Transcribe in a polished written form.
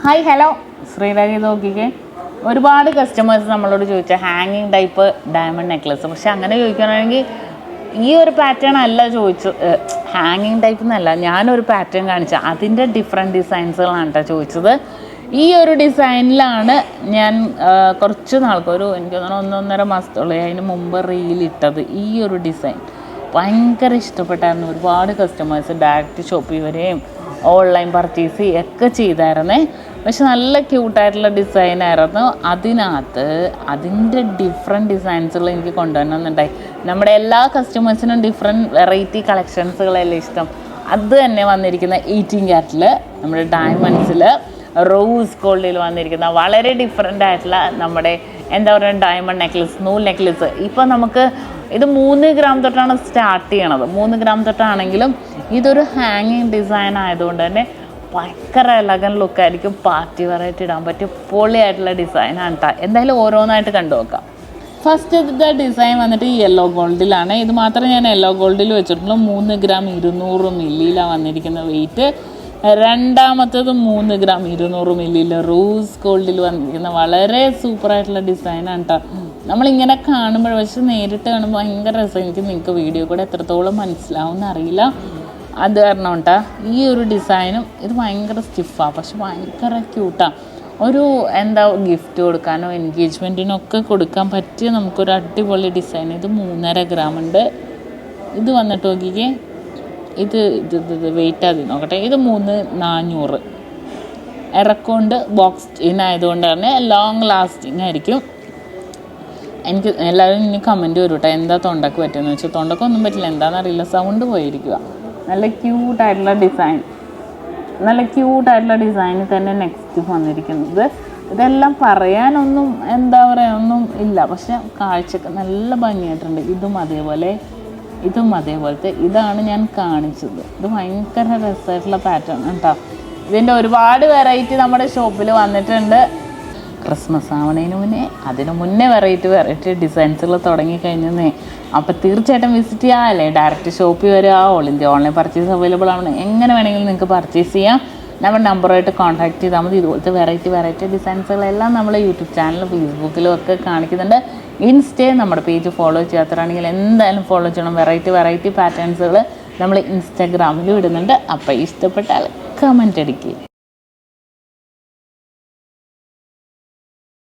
Hi hello Sreerag ഇത് നോക്കിക്കേ. ഒരുപാട് കസ്റ്റമേഴ്സ് നമ്മളോട് ചോദിച്ച ഹാങ്ങിങ് ടൈപ്പ് ഡയമണ്ട് നെക്ലസ്. പക്ഷെ അങ്ങനെ ചോദിക്കുകയാണെങ്കിൽ ഈ ഒരു പാറ്റേൺ അല്ല ഹാങ്ങിങ് ടൈപ്പ് എന്നല്ല, ഞാനൊരു പാറ്റേൺ കാണിച്ച അതിൻ്റെ ഡിഫറെൻറ്റ് ഡിസൈൻസുകളാണ് കേട്ടോ ചോദിച്ചത്. ഈ ഒരു ഡിസൈനിലാണ് ഞാൻ കുറച്ച് നാൾക്ക് എനിക്ക് തോന്നുന്നു 1.5 മാസത്തോളം അതിന് മുമ്പ് റീലിട്ടത്. ഈ ഒരു ഡിസൈൻ ഭയങ്കര ഇഷ്ടപ്പെട്ടായിരുന്നു. ഒരുപാട് കസ്റ്റമേഴ്സ് ഡയറക്റ്റ് ഷോപ്പിൽ വരെയും ഓൺലൈൻ പർച്ചേസ് ഒക്കെ ചെയ്തായിരുന്നേ. പക്ഷെ നല്ല ക്യൂട്ടായിട്ടുള്ള ഡിസൈനായിരുന്നു. അതിനകത്ത് അതിൻ്റെ ഡിഫറെൻറ്റ് ഡിസൈൻസുകൾ എനിക്ക് കൊണ്ടുവരണമെന്നുണ്ടായി. നമ്മുടെ എല്ലാ കസ്റ്റമേഴ്സിനും ഡിഫറെൻറ്റ് വെറൈറ്റി കളക്ഷൻസുകളെല്ലാം ഇഷ്ടം. അത് തന്നെ വന്നിരിക്കുന്ന 18 ക്യാരറ്റിൽ നമ്മുടെ ഡയമണ്ട്സിൽ റോസ് ഗോൾഡിൽ വന്നിരിക്കുന്ന വളരെ ഡിഫറെൻ്റ് ആയിട്ടുള്ള നമ്മുടെ എന്താ പറയുക ഡയമണ്ട് നെക്ലസ്, നൂൽ നെക്ലസ്. ഇപ്പോൾ നമുക്ക് ഇത് 3 ഗ്രാം തൊട്ടാണ് സ്റ്റാർട്ട് ചെയ്യണത്. 3 ഗ്രാം തൊട്ടാണെങ്കിലും ഇതൊരു ഹാങ്ങിങ് ഡിസൈൻ ആയതുകൊണ്ട് തന്നെ ഭയങ്കര എലഗൻ ലുക്കായിരിക്കും. പാർട്ടി വെറൈറ്റി ഇടാൻ പറ്റിയ പൊളിയായിട്ടുള്ള ഡിസൈനാണ് കേട്ടോ. എന്തായാലും ഓരോന്നായിട്ട് കണ്ടു നോക്കാം. ഫസ്റ്റത്തെ ഡിസൈൻ വന്നിട്ട് യെല്ലോ ഗോൾഡിലാണ്. ഇത് മാത്രമേ ഞാൻ യെല്ലോ ഗോൾഡിൽ വെച്ചിട്ടുള്ളൂ. 3 ഗ്രാം 200 മില്ലിയിലാണ് വന്നിരിക്കുന്ന വെയിറ്റ്. രണ്ടാമത്തത് 3 ഗ്രാം 200 മില്ലിയിൽ റോസ് ഗോൾഡിൽ വന്നിരിക്കുന്ന വളരെ സൂപ്പറായിട്ടുള്ള ഡിസൈനാണ് കേട്ടോ. നമ്മളിങ്ങനെ കാണുമ്പോൾ പക്ഷെ നേരിട്ട് കാണുമ്പോൾ ഭയങ്കര രസം. നിങ്ങൾക്ക് വീഡിയോ കൂടെ എത്രത്തോളം മനസ്സിലാവുമെന്ന് അറിയില്ല. അത് കാരണം കേട്ടോ ഈ ഒരു ഡിസൈനും ഇത് ഭയങ്കര സ്റ്റിഫാണ്, പക്ഷെ ഭയങ്കര ക്യൂട്ടാണ്. ഒരു ഗിഫ്റ്റ് കൊടുക്കാനോ എൻഗേജ്മെൻറ്റിനോ ഒക്കെ കൊടുക്കാൻ പറ്റിയ നമുക്കൊരു അടിപൊളി ഡിസൈൻ. ഇത് 3.5 ഗ്രാം ഉണ്ട്. ഇത് വന്നിട്ട് നോക്കിക്കേ, ഇത് വെയിറ്റ് ആദ്യം നോക്കട്ടെ. ഇത് 3,400. ഇറക്കമുണ്ട്, ബോക്സ് ചെയിനായതുകൊണ്ട് തന്നെ ലോങ് ലാസ്റ്റിംഗ് ആയിരിക്കും. എനിക്ക് എല്ലാവരും ഇനി കമൻറ്റ് വരും കേട്ടോ, എന്താ തൊണ്ടക്ക് പറ്റുമെന്ന് വെച്ചാൽ. തൊണ്ടക്കൊന്നും പറ്റില്ല, എന്താണെന്നറിയില്ല, സൗണ്ട് പോയിരിക്കുക. നല്ല ക്യൂട്ടായിട്ടുള്ള ഡിസൈനിൽ തന്നെ നെക്സ്റ്റ് വന്നിരിക്കുന്നത്. ഇതെല്ലാം പറയാനൊന്നും ഒന്നും ഇല്ല, പക്ഷെ കാഴ്ചക്ക് നല്ല ഭംഗിയായിട്ടുണ്ട്. ഇതും അതേപോലത്തെ ഇതാണ് ഞാൻ കാണിച്ചത്. ഇത് ഭയങ്കര രസമായിട്ടുള്ള പാറ്റേൺ കേട്ടോ. ഇതിൻ്റെ ഒരുപാട് വെറൈറ്റി നമ്മുടെ ഷോപ്പിൽ വന്നിട്ടുണ്ട്. ക്രിസ്മസ് അതിനു മുന്നേ വെറൈറ്റി ഡിസൈൻസുകൾ തുടങ്ങിക്കഴിഞ്ഞേ. അപ്പോൾ തീർച്ചയായിട്ടും വിസിറ്റ് ചെയ്യാം, അല്ലേ ഡയറക്റ്റ് ഷോപ്പിൽ വരിക. All India online purchase available ആണ്. എങ്ങനെ വേണമെങ്കിലും നിങ്ങൾക്ക് പർച്ചേസ് ചെയ്യാം. നമ്മുടെ നമ്പറുമായിട്ട് കോൺടാക്ട് ചെയ്താൽ മതി. ഇതുപോലത്തെ വെറൈറ്റി ഡിസൈൻസുകളെല്ലാം നമ്മൾ യൂട്യൂബ് ചാനലും ഫേസ്ബുക്കിലും ഒക്കെ കാണിക്കുന്നുണ്ട്. ഇൻസ്റ്റയിൽ നമ്മുടെ പേജ് ഫോളോ ചെയ്യാത്തവരാണെങ്കിൽ എന്തായാലും ഫോളോ ചെയ്യണം. വെറൈറ്റി പാറ്റേൺസുകൾ നമ്മൾ ഇൻസ്റ്റാഗ്രാമിലും ഇടുന്നുണ്ട്. അപ്പോൾ ഇഷ്ടപ്പെട്ടാൽ കമൻറ്റ് അടിക്കുക.